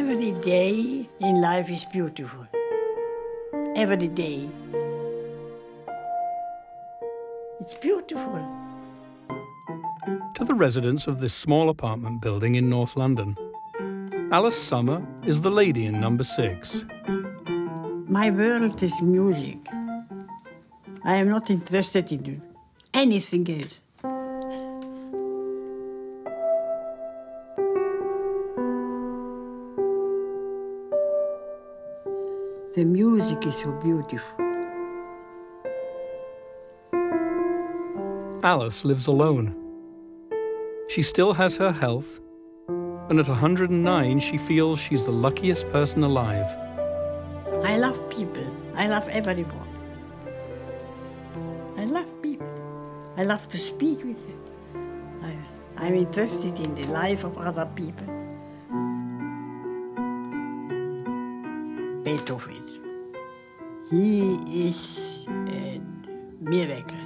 Every day in life is beautiful. Every day. It's beautiful. To the residents of this small apartment building in North London, Alice Sommer is the lady in number 6. My world is music. I am not interested in anything else. The music is so beautiful. Alice lives alone. She still has her health, and at 109 she feels she's the luckiest person alive. I love people. I love everyone. I love people. I love to speak with them. I'm interested in the life of other people. Beethoven. He is a miracle.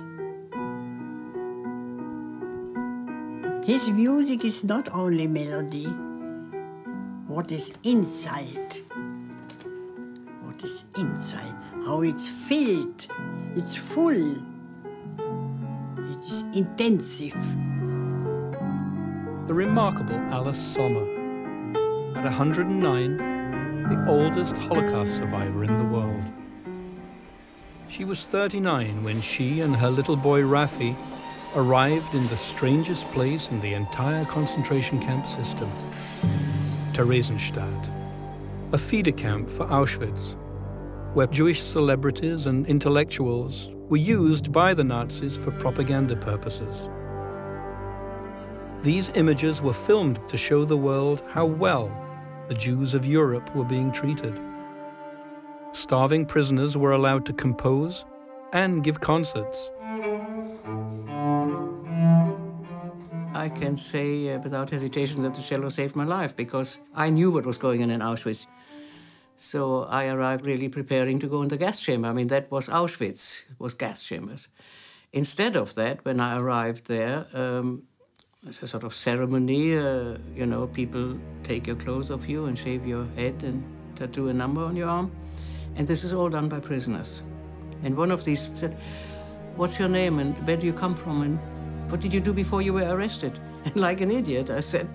His music is not only melody, what is inside. What is inside, how it's filled, it's full, it is intensive. The remarkable Alice Sommer, at 109, the oldest Holocaust survivor in the world. She was 39 when she and her little boy Rafi arrived in the strangest place in the entire concentration camp system, Theresienstadt, a feeder camp for Auschwitz, where Jewish celebrities and intellectuals were used by the Nazis for propaganda purposes. These images were filmed to show the world how well the Jews of Europe were being treated. Starving prisoners were allowed to compose and give concerts. I can say without hesitation that the cello saved my life, because I knew what was going on in Auschwitz. So I arrived really preparing to go in the gas chamber. I mean, that was Auschwitz, was gas chambers. Instead of that, when I arrived there, it's a sort of ceremony, you know, people take your clothes off you and shave your head and tattoo a number on your arm. And this is all done by prisoners. And one of these said, "What's your name and where do you come from and what did you do before you were arrested?" And like an idiot, I said,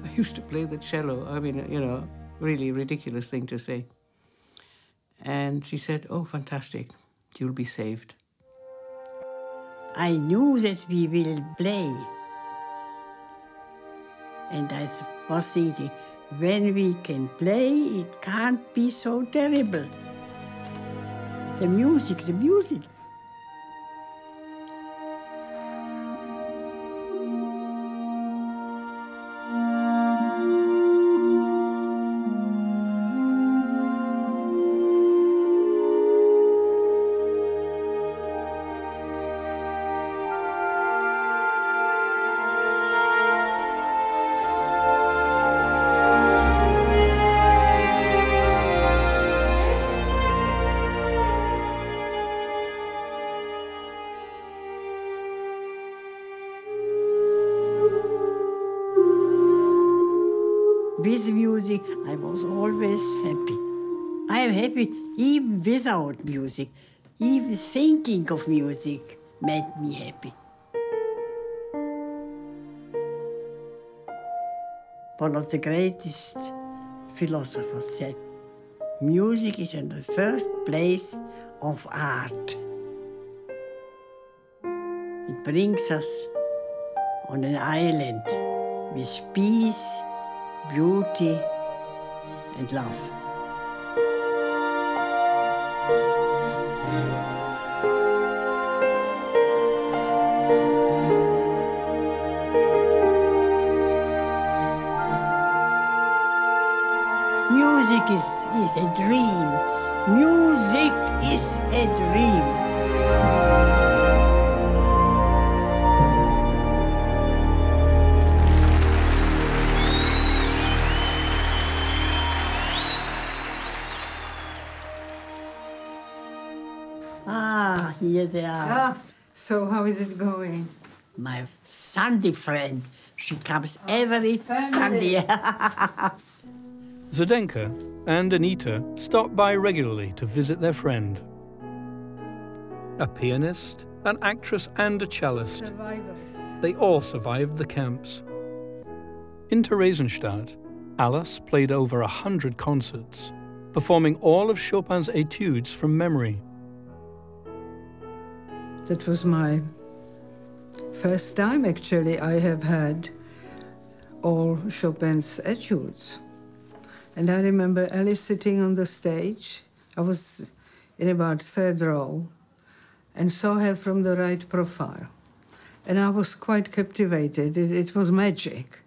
"I used to play the cello." I mean, you know, really ridiculous thing to say. And she said, "Oh, fantastic, you'll be saved." I knew that we will play. And I was thinking, when we can play, it can't be so terrible. The music, the music. With music, I was always happy. I am happy even without music. Even thinking of music made me happy. One of the greatest philosophers said, music is in the first place of art. It brings us on an island with peace, beauty and love. Music is a dream. Music is a dream. Ah, here they are. Ah, so how is it going? My Sunday friend. She comes every Sunday. Zdenka and Anita stopped by regularly to visit their friend. A pianist, an actress and a cellist. Survivors. They all survived the camps. In Theresienstadt, Alice played over 100 concerts, performing all of Chopin's etudes from memory. That was my first time, actually, I have had all Chopin's etudes. And I remember Alice sitting on the stage. I was in about third row and saw her from the right profile. And I was quite captivated. It was magic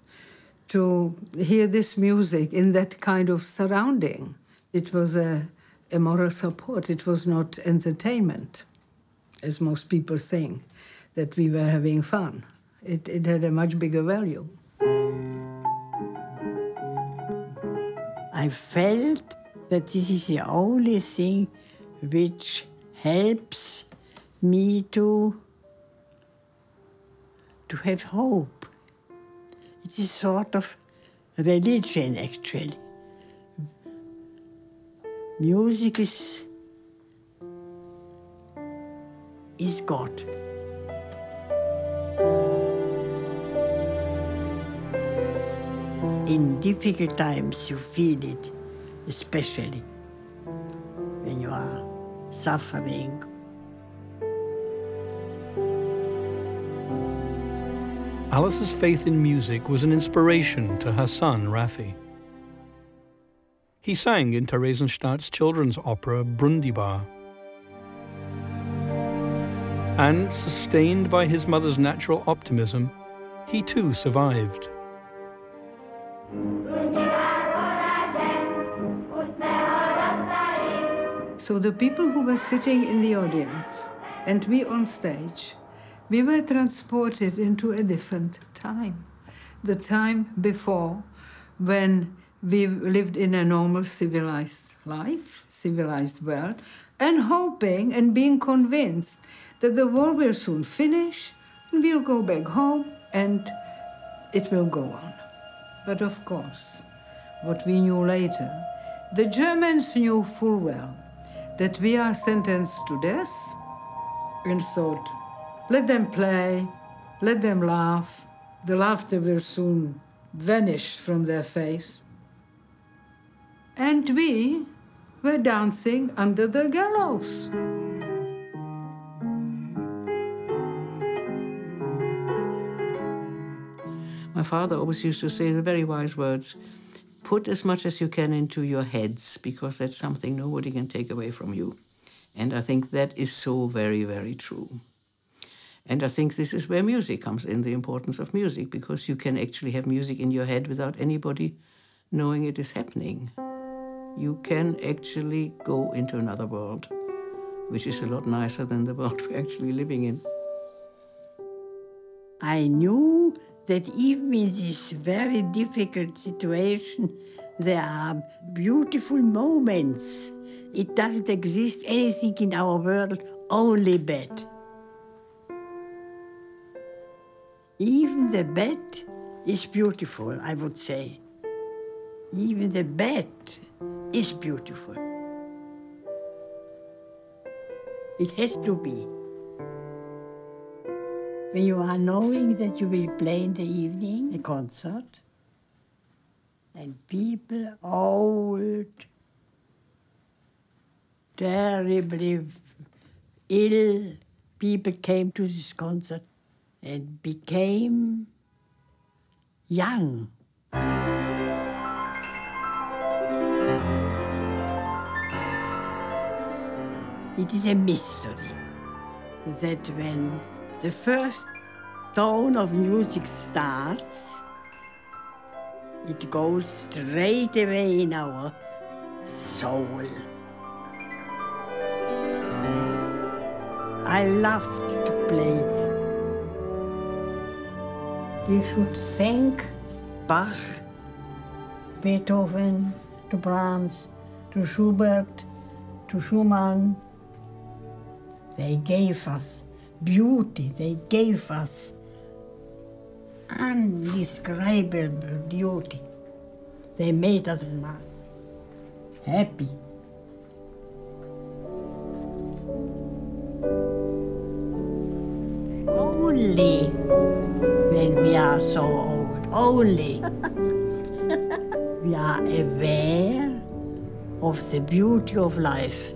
to hear this music in that kind of surrounding. It was a moral support. It was not entertainment, as most people think, that we were having fun. It had a much bigger value. I felt that this is the only thing which helps me to have hope. It is sort of religion, actually. Music is God. In difficult times you feel it, especially when you are suffering. Alice's faith in music was an inspiration to her son, Raffi. He sang in Theresienstadt's children's opera Brundibar. And, sustained by his mother's natural optimism, he too survived. So the people who were sitting in the audience and we on stage, we were transported into a different time. The time before, when we lived in a normal civilized life, civilized world, and hoping and being convinced that the war will soon finish, and we'll go back home, and it will go on. But of course, what we knew later, the Germans knew full well that we are sentenced to death, and thought, let them play, let them laugh. The laughter will soon vanish from their face. And we were dancing under the gallows. My father always used to say the very wise words, put as much as you can into your heads, because that's something nobody can take away from you. And I think that is so very, very true. And I think this is where music comes in, the importance of music, because you can actually have music in your head without anybody knowing it is happening. You can actually go into another world, which is a lot nicer than the world we're actually living in. I knew that even in this very difficult situation, there are beautiful moments. It doesn't exist anything in our world, only bad. Even the bad is beautiful, I would say. Even the bad is beautiful. It has to be. When you are knowing that you will play in the evening a concert, and people, old, terribly ill people came to this concert and became young. It is a mystery that when the first tone of music starts, it goes straight away in our soul. I loved to play. We should thank Bach, Beethoven, to Brahms, to Schubert, to Schumann. They gave us beauty, they gave us indescribable beauty. They made us happy. Only when we are so old, only we are aware of the beauty of life.